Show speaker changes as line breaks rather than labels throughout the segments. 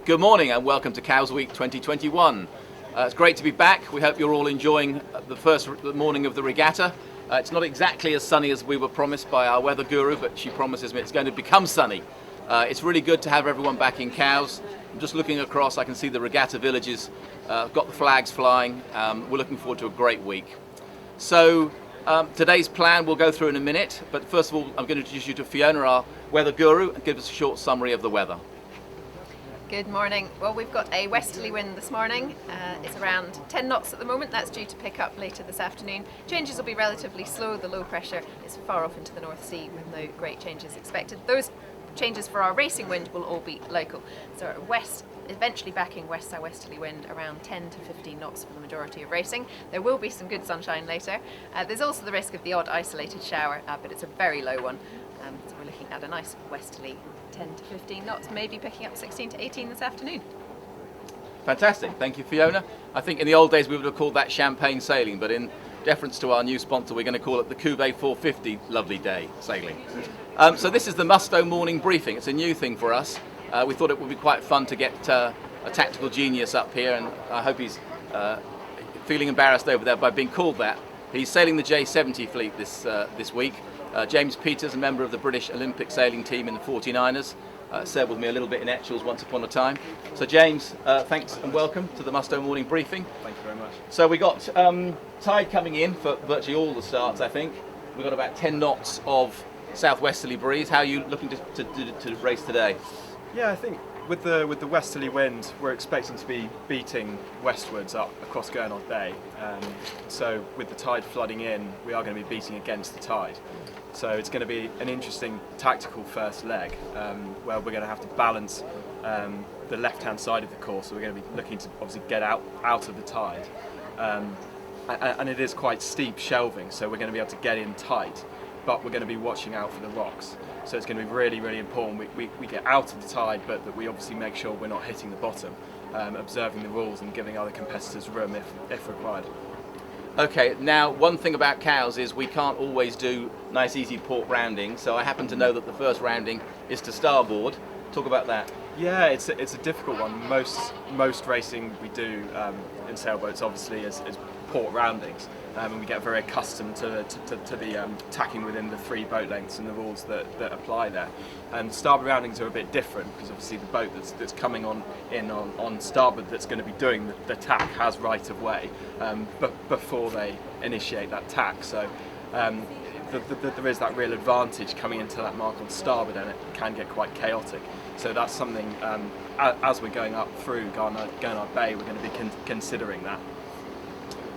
Good morning and welcome to Cows Week 2021. It's great to be back. We hope you're all enjoying the first morning of the regatta. It's not exactly as sunny as we were promised by our weather guru, but she promises me it's going to become sunny. It's really good to have everyone back in Cows. I'm just looking across, I can see the regatta villages, got the flags flying. We're looking forward to a great week. So today's plan we'll go through in a minute, but first of all I'm going to introduce you to Fiona, our weather guru, and give us a short summary of the weather.
Good morning. Well, we've got a westerly wind this morning. It's around 10 knots at the moment. That's due to pick up later this afternoon. Changes will be relatively slow. The low pressure is far off into the North Sea with no great changes expected. Those changes for our racing wind will all be local. So west, eventually backing west southwesterly wind around 10 to 15 knots for the majority of racing. There will be some good sunshine later. There's also the risk of the odd isolated shower, but it's a very low one. So we're looking at a nice westerly 10 to 15 knots, maybe picking up 16 to 18 this afternoon.
Fantastic, thank you Fiona. I think in the old days we would have called that champagne sailing, but in deference to our new sponsor we're going to call it the Cuvee 450 lovely day sailing. So this is the Musto morning briefing. It's a new thing for us. We thought it would be quite fun to get a tactical genius up here, and I hope he's feeling embarrassed over there by being called that. He's sailing the J70 fleet this week. James Peters, a member of the British Olympic sailing team in the 49ers, sailed with me a little bit in Etchells once upon a time. So James, thanks and welcome to the Musto morning briefing.
Thank you very much.
So we got tide coming in for virtually all the starts, I think. We've got about 10 knots of southwesterly breeze. How are you looking to race today?
Yeah, I think with the westerly wind, we're expecting to be beating westwards up across Gernot Bay. So with the tide flooding in, we are going to be beating against the tide. So it's going to be an interesting tactical first leg where we're going to have to balance the left-hand side of the course. So we're going to be looking to obviously get out of the tide. And it is quite steep shelving, so we're going to be able to get in tight, but we're going to be watching out for the rocks. So it's going to be really, really important we get out of the tide, but that we obviously make sure we're not hitting the bottom, observing the rules and giving other competitors room if required.
Okay, now one thing about Cows is we can't always do nice easy port rounding, so I happen to know that the first rounding is to starboard. Talk about that.
Yeah, it's a difficult one. Most racing we do in sailboats obviously is port roundings, and we get very accustomed to the tacking within the 3 boat lengths and the rules that apply there. And starboard roundings are a bit different because obviously the boat that's coming on starboard that's going to be doing the tack has right of way, but before they initiate that tack. So there is that real advantage coming into that mark on starboard, and it can get quite chaotic. So that's something as we're going up through Gernot Bay, we're going to be considering that.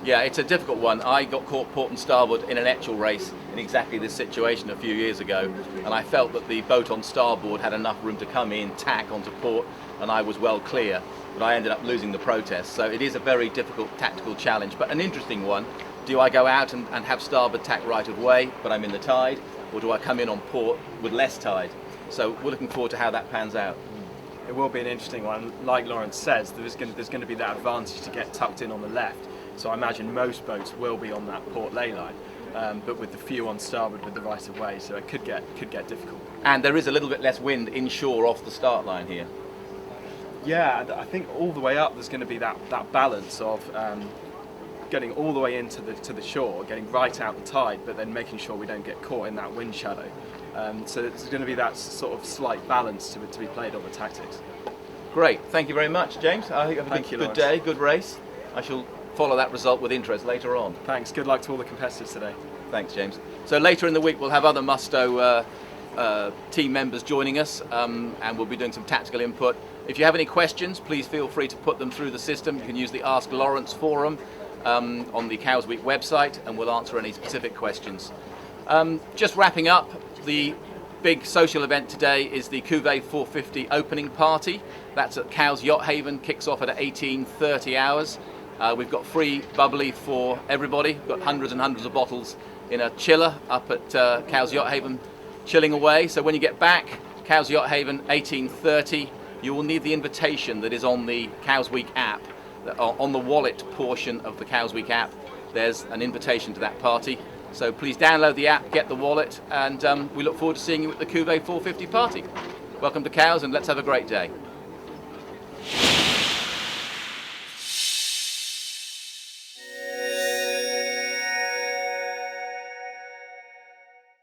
Yeah, it's a difficult one. I got caught port and starboard in an Etchell race in exactly this situation a few years ago, and I felt that the boat on starboard had enough room to come in, tack onto port, and I was well clear, but I ended up losing the protest. So it is a very difficult tactical challenge, but an interesting one. Do I go out and have starboard tack right of way, but I'm in the tide, or do I come in on port with less tide? So we're looking forward to how that pans out.
It will be an interesting one. Like Lawrence says, there's going to be that advantage to get tucked in on the left. So I imagine most boats will be on that port ley line, but with the few on starboard with the right of way, so it could get difficult.
And there is a little bit less wind inshore off the start line here.
Yeah, I think all the way up there's going to be that balance of getting all the way into the shore, getting right out the tide, but then making sure we don't get caught in that wind shadow. So there's going to be that sort of slight balance to be played on the tactics.
Great, thank you very much, James. I hope you have a good day, good race. I shall follow that result with interest later on.
Thanks, good luck to all the competitors today.
Thanks, James. So later in the week we'll have other Musto team members joining us, and we'll be doing some tactical input. If you have any questions, please feel free to put them through the system. You can use the Ask Lawrence forum on the Cows Week website, and we'll answer any specific questions. Just wrapping up, the big social event today is the Cuvee 450 opening party. That's at Cows Yacht Haven, kicks off at 18:30 hours. We've got free bubbly for everybody. We've got hundreds and hundreds of bottles in a chiller up at Cows Yacht Haven, chilling away. So when you get back, Cows Yacht Haven, 18:30, you will need the invitation that is on the Cows Week app. On the wallet portion of the Cows Week app, there's an invitation to that party. So please download the app, get the wallet, and we look forward to seeing you at the Cuvee 450 party. Welcome to Cows, and let's have a great day.